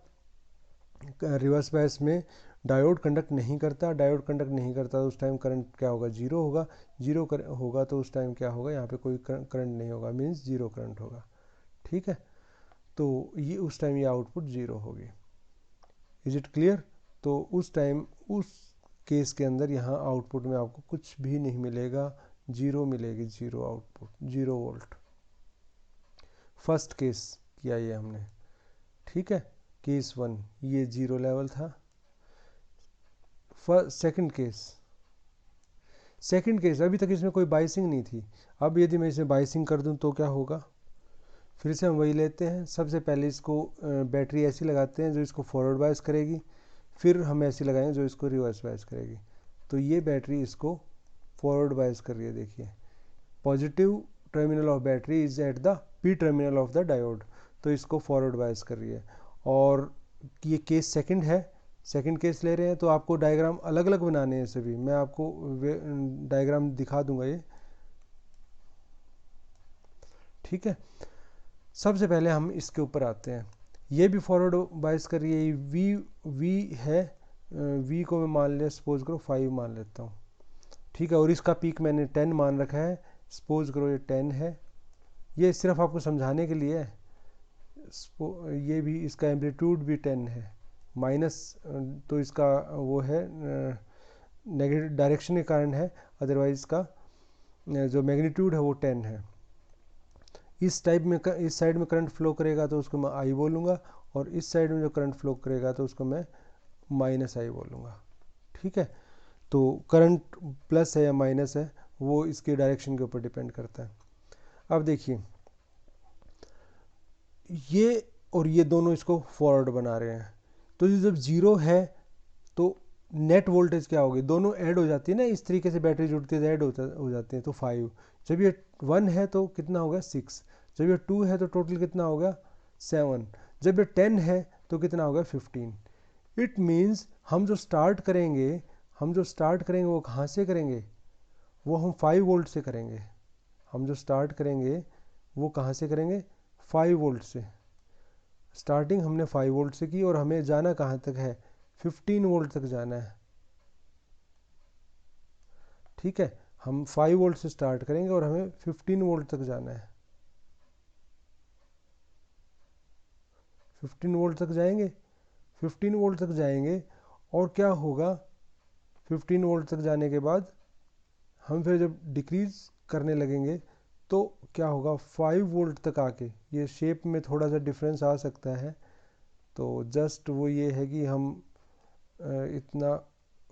रिवर्स बायस में डायोड कंडक्ट नहीं करता। डायोड कंडक्ट नहीं करता तो उस टाइम करंट क्या होगा, जीरो होगा। जीरो होगा तो उस टाइम क्या होगा, यहाँ पे कोई करंट नहीं होगा, मींस जीरो करंट होगा, ठीक है। तो ये उस टाइम ये आउटपुट जीरो होगी। Is it clear. तो उस टाइम, उस केस के अंदर यहाँ आउटपुट में आपको कुछ भी नहीं मिलेगा, जीरो मिलेगी, zero output, zero volt. First case किया ये हमने, ठीक है। केस 1 ये जीरो लेवल था। सेकंड केस अभी तक इसमें कोई बाइसिंग नहीं थी। अब यदि मैं इसमें बाइसिंग कर दूं तो क्या होगा, फिर से हम वही लेते हैं। सबसे पहले इसको बैटरी ऐसी लगाते हैं जो इसको फॉरवर्ड बायस करेगी, फिर हम ऐसी लगाएंगे जो इसको रिवर्स बायस करेगी। तो ये बैटरी इसको फॉरवर्ड बायस कर रही है। देखिए, positive terminal of battery is at the P terminal of the diode, तो इसको फॉरवर्ड बायस कर रही है। और ये केस सेकंड है, सेकंड केस ले रहे हैं। तो आपको डायग्राम अलग अलग बनाने हैं सभी, मैं आपको डायग्राम दिखा दूंगा ये, ठीक है। सबसे पहले हम इसके ऊपर आते हैं। ये भी फॉरवर्ड बायस कर रही है, वी है। वी को मैं मान लिया, सपोज करो 5 मान लेता हूँ, ठीक है। और इसका पीक मैंने 10 मान रखा है, सपोज करो ये 10 है। ये सिर्फ आपको समझाने के लिए है। ये भी, इसका एम्पलीट्यूड भी 10 है, माइनस तो इसका वो है नेगेटिव डायरेक्शन के कारण है, अदरवाइज इसका जो मैग्नीट्यूड है वो 10 है। इस टाइप में, इस साइड में करंट फ्लो करेगा तो उसको मैं आई बोलूँगा, और इस साइड में जो करंट फ्लो करेगा तो उसको मैं माइनस आई बोलूँगा, ठीक है। तो करंट प्लस है या माइनस है वो इसके डायरेक्शन के ऊपर डिपेंड करता है। अब देखिए, ये और ये दोनों इसको फॉरवर्ड बना रहे हैं। तो ये जब जीरो है तो नेट वोल्टेज क्या होगी, दोनों ऐड हो जाती है ना, इस तरीके से बैटरी जुड़ती है, ऐड हो जाती है, तो 5। जब ये 1 है तो कितना हो गया, 6। जब ये 2 है तो टोटल कितना हो गया, 7। जब ये 10 है तो कितना हो गया, 15। इट मीन्स हम जो स्टार्ट करेंगे वो कहाँ से करेंगे, वो हम 5 वोल्ट से करेंगे। हम जो स्टार्ट करेंगे वो कहाँ से करेंगे, 5 वोल्ट से। स्टार्टिंग हमने 5 वोल्ट से की और हमें जाना कहाँ तक है, 15 वोल्ट तक जाना है, ठीक है। हम 5 वोल्ट से स्टार्ट करेंगे और हमें 15 वोल्ट तक जाना है। 15 वोल्ट तक जाएंगे, 15 वोल्ट तक जाएंगे। और क्या होगा, 15 वोल्ट तक जाने के बाद हम फिर जब डिक्रीज करने लगेंगे तो क्या होगा, 5 वोल्ट तक आके, ये शेप में थोड़ा सा डिफरेंस आ सकता है, तो जस्ट वो ये है कि हम इतना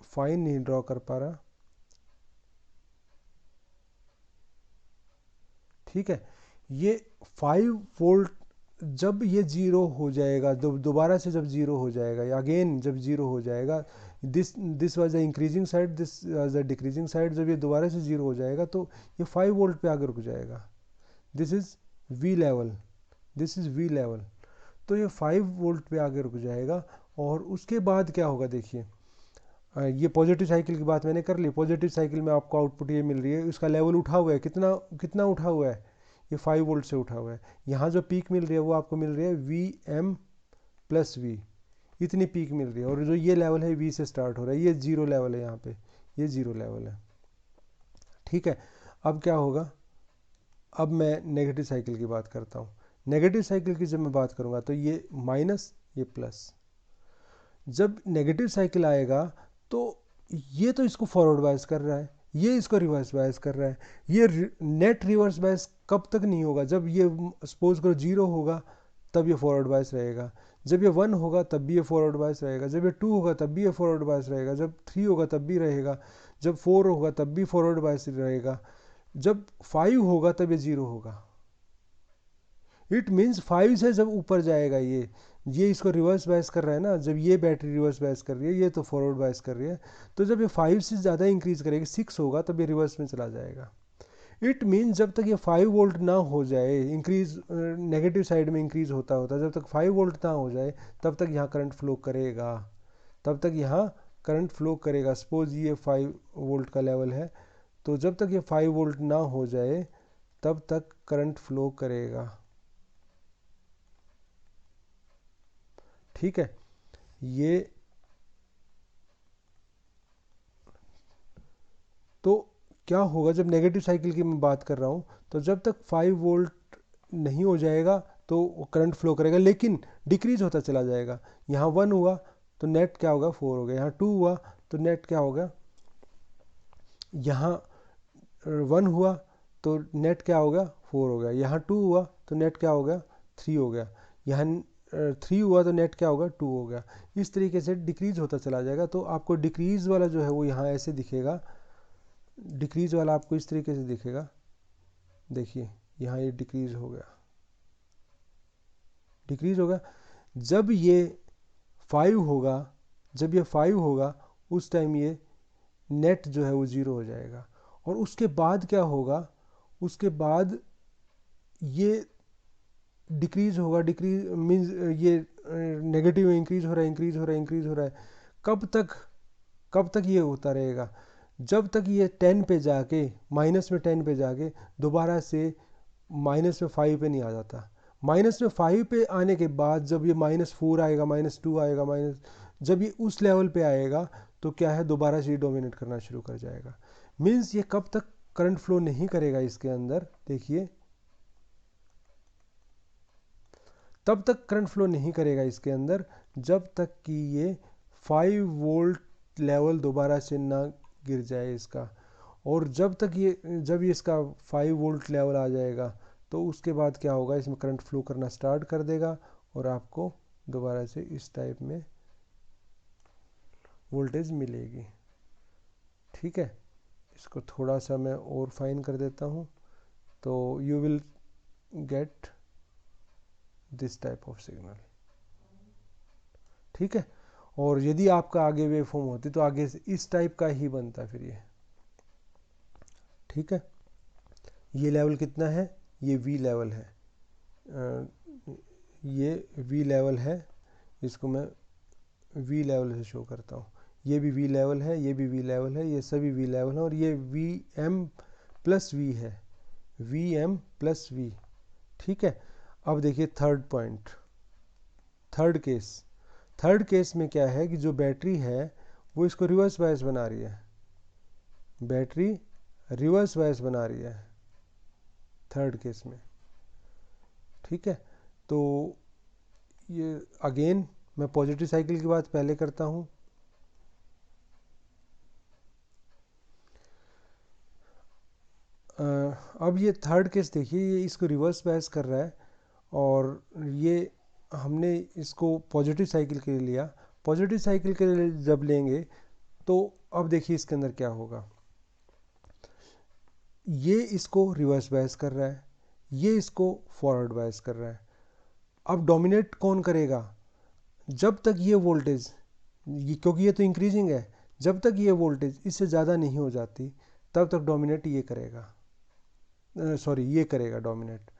फाइन नहीं ड्रॉ कर पा रहा, ठीक है। ये 5 वोल्ट जब ये ज़ीरो हो जाएगा, दोबारा से जब ज़ीरो हो जाएगा, या अगेन जब ज़ीरो हो जाएगा, this was the increasing side, this was the decreasing side, जब ये दोबारा से ज़ीरो हो जाएगा तो ये 5 वोल्ट पे आकर रुक जाएगा। This is V level, this is V level. तो ये 5 वोल्ट पे आगे रुक जाएगा। और उसके बाद क्या होगा, देखिए ये पॉजिटिव साइकिल की बात मैंने कर ली। पॉजिटिव साइकिल में आपको आउटपुट ये मिल रही है, उसका लेवल उठा हुआ है, कितना कितना उठा हुआ है, ये 5 वोल्ट से उठा हुआ है। यहाँ जो पीक मिल रही है वो आपको मिल रही है वी एम प्लस वी, इतनी पीक मिल रही है। और जो ये लेवल है वी से स्टार्ट हो रहा है, ये जीरो लेवल है, यहाँ पे ये जीरो लेवल है, ठीक है। अब क्या होगा, अब मैं नेगेटिव साइकिल की बात करता हूँ। नेगेटिव साइकिल की जब मैं बात करूँगा तो ये माइनस, ये प्लस। जब नेगेटिव साइकिल आएगा तो ये तो इसको फॉरवर्ड बायस कर रहा है, ये इसको रिवर्स बायस कर रहा है। ये नेट रिवर्स बायस कब तक नहीं होगा, जब ये सपोज करो 0 होगा तब ये फॉरवर्ड बायस रहेगा, जब ये 1 होगा तब भी ये फॉरवर्ड बायस रहेगा, जब ये 2 होगा तब भी ये फॉरवर्ड बायस रहेगा, जब 3 होगा तब भी रहेगा, जब 4 होगा तब भी फॉरवर्ड बायस रहेगा, जब 5 होगा तब ये 0 होगा। इट मीन्स 5 से जब ऊपर जाएगा ये इसको रिवर्स बायस कर रहा है ना, जब ये बैटरी रिवर्स बायस कर रही है, ये तो फॉरवर्ड बायस कर रही है, तो जब ये 5 से ज़्यादा इंक्रीज करेगी, 6 होगा तब ये रिवर्स में चला जाएगा। इट मीन जब तक ये 5 वोल्ट ना हो जाए, इंक्रीज नेगेटिव साइड में इंक्रीज होता होता, जब तक 5 वोल्ट ना हो जाए तब तक यहाँ करंट फ्लो करेगा, तब तक यहाँ करंट फ्लो करेगा। सपोज ये 5 वोल्ट का लेवल है, तो जब तक ये 5 वोल्ट ना हो जाए तब तक करंट फ्लो करेगा, ठीक है। ये तो क्या होगा, जब नेगेटिव साइकिल की मैं बात कर रहा हूँ, तो जब तक 5 वोल्ट नहीं हो जाएगा तो करंट फ्लो करेगा, लेकिन डिक्रीज होता चला जाएगा। यहाँ 1 हुआ तो नेट क्या होगा, 4 हो गया। यहाँ 2 हुआ तो नेट क्या होगा, यहाँ 1 हुआ तो नेट क्या होगा, 4 हो गया। यहाँ 2 हुआ तो नेट क्या हो गया, 3 हो गया। यहाँ 3 हुआ तो नेट क्या होगा, 2 हो गया। इस तरीके से डिक्रीज होता चला जाएगा। तो आपको डिक्रीज वाला जो है वो यहाँ ऐसे दिखेगा, डिक्रीज वाला आपको इस तरीके से दिखेगा, देखिए यहाँ ये डिक्रीज हो गया, डिक्रीज होगा। जब ये 5 होगा, जब ये 5 होगा उस टाइम ये नेट जो है वो 0 हो जाएगा। और उसके बाद क्या होगा, उसके बाद ये डिक्रीज होगा, डिक्रीज मीन्स ये नेगेटिव में इंक्रीज हो रहा है, इंक्रीज हो रहा है, इंक्रीज हो रहा है। कब तक ये होता रहेगा, जब तक ये 10 पे जाके, माइनस में 10 पे जाके दोबारा से माइनस में 5 पे नहीं आ जाता। माइनस में 5 पे आने के बाद जब ये -4 आएगा, -2 आएगा, जब ये उस लेवल पे आएगा तो क्या है, दोबारा से ये डोमिनेट करना शुरू कर जाएगा। मीन्स ये कब तक करंट फ्लो नहीं करेगा इसके अंदर, देखिए तब तक करंट फ्लो नहीं करेगा इसके अंदर जब तक कि ये 5 वोल्ट लेवल दोबारा से ना गिर जाए इसका। और जब ये इसका 5 वोल्ट लेवल आ जाएगा तो उसके बाद क्या होगा, इसमें करंट फ्लो करना स्टार्ट कर देगा और आपको दोबारा से इस टाइप में वोल्टेज मिलेगी, ठीक है। इसको थोड़ा सा मैं और फाइन कर देता हूँ, तो you will get this type of signal, ठीक है। और यदि आपका आगे वेव फॉर्म होती तो आगे से इस टाइप का ही बनता फिर ये, ठीक है। ये लेवल कितना है, ये वी लेवल है, ये वी लेवल है, इसको मैं वी लेवल से शो करता हूँ। ये भी वी लेवल है, ये भी वी लेवल है, ये सभी वी लेवल है, और ये वी एम प्लस वी है, वी एम प्लस वी, ठीक है। अब देखिए थर्ड पॉइंट, थर्ड केस में क्या है कि जो बैटरी है वो इसको रिवर्स बायस बना रही है, बैटरी रिवर्स बायस बना रही है थर्ड केस में, ठीक है। तो ये अगेन मैं पॉजिटिव साइकिल की बात पहले करता हूँ। अब ये थर्ड केस देखिए, ये इसको रिवर्स बायस कर रहा है और ये हमने इसको पॉजिटिव साइकिल के लिए लिया। पॉजिटिव साइकिल के लिए जब लेंगे तो अब देखिए इसके अंदर क्या होगा, ये इसको रिवर्स बायस कर रहा है, ये इसको फॉरवर्ड बायस कर रहा है। अब डोमिनेट कौन करेगा, जब तक ये वोल्टेज, क्योंकि ये तो इंक्रीजिंग है, जब तक ये वोल्टेज इससे ज़्यादा नहीं हो जाती तब तक डोमिनेट ये करेगा, सॉरी ये करेगा डोमिनेट।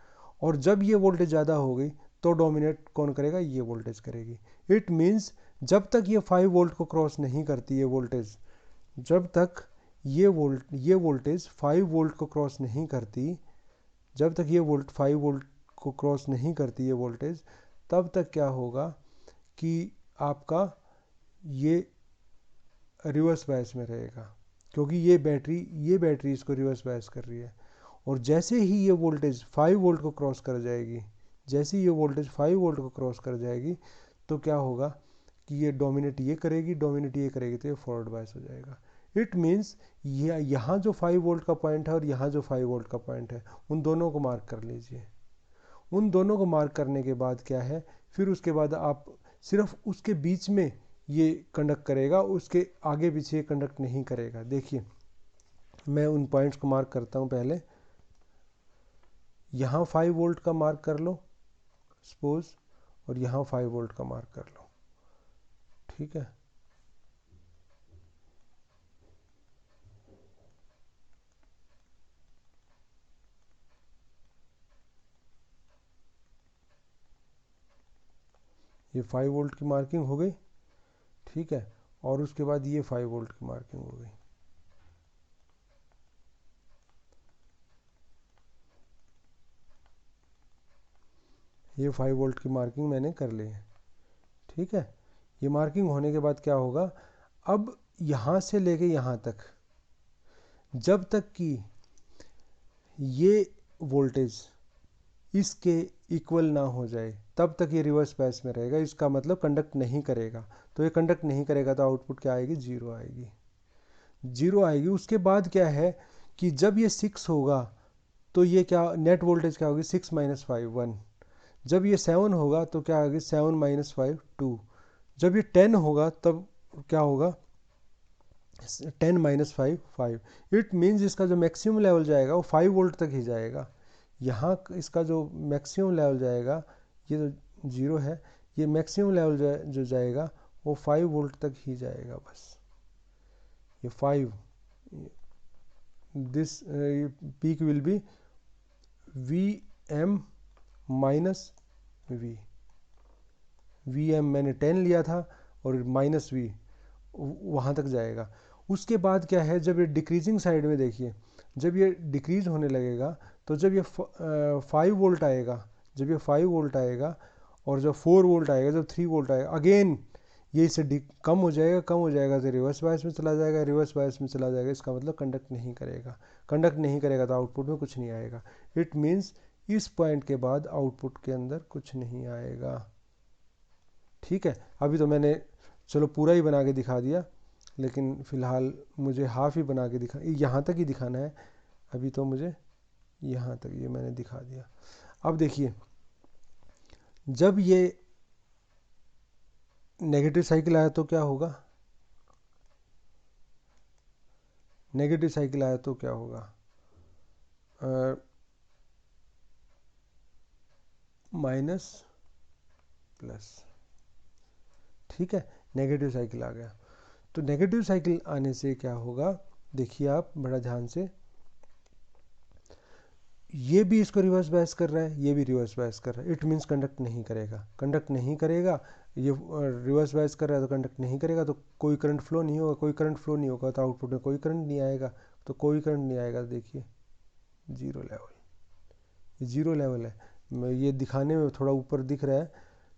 और जब ये वोल्टेज ज़्यादा हो गई तो डोमिनेट कौन करेगा, ये वोल्टेज करेगी। इट मीन्स जब तक ये 5 वोल्ट को क्रॉस नहीं करती ये वोल्टेज, जब तक ये वोल्टेज 5 वोल्ट को क्रॉस नहीं करती, जब तक ये 5 वोल्ट को क्रॉस नहीं करती ये वोल्टेज, तब तक क्या होगा कि आपका ये रिवर्स बायस में रहेगा, क्योंकि ये बैटरी इसको रिवर्स बायस कर रही है। और जैसे ही ये वोल्टेज 5 वोल्ट को क्रॉस कर जाएगी, जैसे ही ये वोल्टेज 5 वोल्ट को क्रॉस कर जाएगी तो क्या होगा कि ये डोमिनेट ये करेगी तो ये फॉरवर्ड बायस हो जाएगा। इट मीन्स ये यहाँ जो 5 वोल्ट का पॉइंट है और यहाँ जो 5 वोल्ट का पॉइंट है, उन दोनों को मार्क कर लीजिए। उन दोनों को मार्क करने के बाद क्या है, फिर उसके बाद आप सिर्फ उसके बीच में ये कंडक्ट करेगा, उसके आगे पीछे कंडक्ट नहीं करेगा। देखिए मैं उन पॉइंट्स को मार्क करता हूँ। पहले यहाँ 5 वोल्ट का मार्क कर लो सपोज, और यहाँ 5 वोल्ट का मार्क कर लो, ठीक है। ये 5 वोल्ट की मार्किंग हो गई, ठीक है। और उसके बाद ये 5 वोल्ट की मार्किंग हो गई। ये 5 वोल्ट की मार्किंग मैंने कर ली है, ठीक है। ये मार्किंग होने के बाद क्या होगा, अब यहाँ से लेके यहाँ तक जब तक कि ये वोल्टेज इसके इक्वल ना हो जाए तब तक ये रिवर्स बायस में रहेगा। इसका मतलब कंडक्ट नहीं करेगा, तो ये कंडक्ट नहीं करेगा तो आउटपुट क्या आएगी, जीरो आएगी, जीरो आएगी। उसके बाद क्या है कि जब ये 6 होगा तो ये क्या नेट वोल्टेज क्या होगी, 6 माइनस 5 1। जब ये 7 होगा तो क्या आएगी, 7 माइनस 5 2। जब ये 10 होगा तब क्या होगा, 10 माइनस 5 5। इट मीन्स इसका जो मैक्सिमम लेवल जाएगा वो 5 वोल्ट तक ही जाएगा। यहाँ इसका जो मैक्सिमम लेवल जाएगा, ये जो जीरो है, ये मैक्सिमम लेवल जो जाएगा वो 5 वोल्ट तक ही जाएगा बस। ये 5, this peak will be V M minus V M मैंने 10 लिया था और माइनस वी वहाँ तक जाएगा। उसके बाद क्या है, जब ये डिक्रीजिंग साइड में देखिए, जब ये डिक्रीज होने लगेगा तो जब ये 5 वोल्ट आएगा, जब ये 5 वोल्ट आएगा और जब 4 वोल्ट आएगा, जब 3 वोल्ट आएगा, अगेन ये इससे कम हो जाएगा तो रिवर्स बायस में चला जाएगा, रिवर्स बायस में चला जाएगा। इसका मतलब कंडक्ट नहीं करेगा तो आउटपुट में कुछ नहीं आएगा। इट मीन्स इस पॉइंट के बाद आउटपुट के अंदर कुछ नहीं आएगा, ठीक है। अभी तो मैंने चलो पूरा ही बना के दिखा दिया, लेकिन फ़िलहाल मुझे हाफ ही बना के यहाँ तक ही दिखाना है। अभी तो मुझे यहाँ तक ये मैंने दिखा दिया। अब देखिए जब ये नेगेटिव साइकिल आया तो क्या होगा, नेगेटिव साइकिल आया तो क्या होगा, माइनस प्लस, ठीक है। नेगेटिव साइकिल आ गया, तो नेगेटिव साइकिल आने से क्या होगा, देखिए आप बड़ा ध्यान से, ये भी इसको रिवर्स बायस कर रहा है, ये भी रिवर्स बायस कर रहा है। इट मीन्स कंडक्ट नहीं करेगा, ये रिवर्स बायस कर रहा है तो कंडक्ट नहीं करेगा, तो कोई करंट फ्लो नहीं होगा, तो आउटपुट में कोई करंट नहीं आएगा, तो कोई करंट नहीं आएगा। देखिए जीरो लेवल, ये जीरो लेवल है। ये दिखाने में थोड़ा ऊपर दिख रहा है,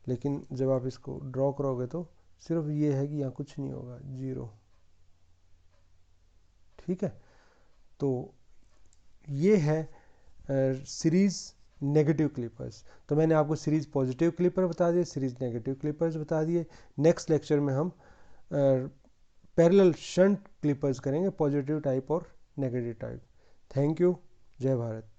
लेकिन जब आप इसको ड्रॉ करोगे तो सिर्फ ये है कि यहाँ कुछ नहीं होगा, जीरो, ठीक है। तो ये है सीरीज़ नेगेटिव क्लिपर्स। तो मैंने आपको सीरीज़ पॉजिटिव क्लिपर बता दिए, सीरीज़ नेगेटिव क्लिपर्स बता दिए। नेक्स्ट लेक्चर में हम पैरेलल शंट क्लिपर्स करेंगे, पॉजिटिव टाइप और नेगेटिव टाइप। Thank you. जय भारत।